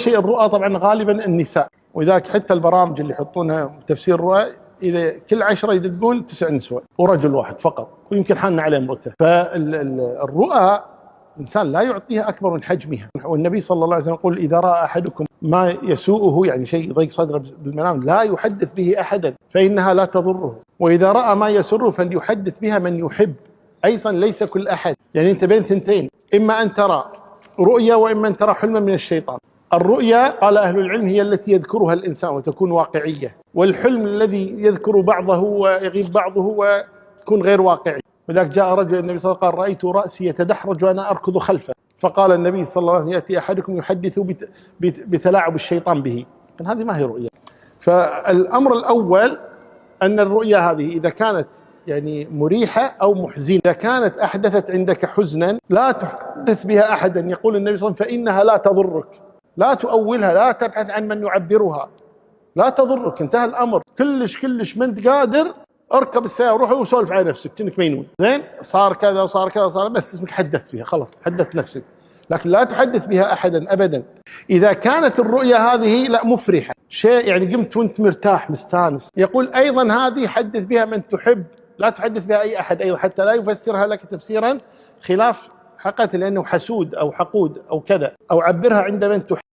شيء الرؤى طبعا غالبا النساء، ولذلك حتى البرامج اللي يحطونها تفسير الرؤى اذا كل 10 يدقون 9 نسوة ورجل واحد فقط، ويمكن حن عليه امرته. فالرؤى الانسان لا يعطيها اكبر من حجمها، والنبي صلى الله عليه وسلم يقول اذا راى احدكم ما يسوءه، يعني شيء يضيق صدره بالمنام، لا يحدث به احدا فانها لا تضره، واذا راى ما يسره فليحدث بها من يحب. ايضا ليس كل احد، يعني انت بين ثنتين، اما ان ترى رؤيا واما ان ترى حلما من الشيطان. الرؤيا قال اهل العلم هي التي يذكرها الانسان وتكون واقعيه، والحلم الذي يذكر بعضه ويغيب بعضه وتكون غير واقعي. ولذلك جاء رجل النبي صلى الله عليه وسلم قال رايت راسي يتدحرج وانا اركض خلفه، فقال النبي صلى الله عليه وسلم ياتي احدكم يحدث بتلاعب الشيطان به. هذه ما هي رؤيا. فالامر الاول ان الرؤيا هذه اذا كانت يعني مريحه او محزنه، اذا كانت احدثت عندك حزنا لا تحدث بها احدا. يقول النبي صلى الله عليه وسلم فانها لا تضرك، لا تؤولها، لا تبحث عن من يعبرها، لا تضرك، انتهى الامر. كلش ما انت قادر، اركب السياره روح وسولف على نفسك كأنك مينون، زين صار كذا وصار كذا صار، بس اسمك حدثت بها، خلاص حدثت نفسك، لكن لا تحدث بها احدا ابدا. اذا كانت الرؤيا هذه لا مفرحه، شيء يعني قمت وانت مرتاح مستانس، يقول ايضا هذه حدث بها من تحب، لا تحدث بها اي احد ايضا، حتى لا يفسرها لك تفسيرا خلاف حقيقته لانه حسود او حقود او كذا، او عبرها عند من تحب.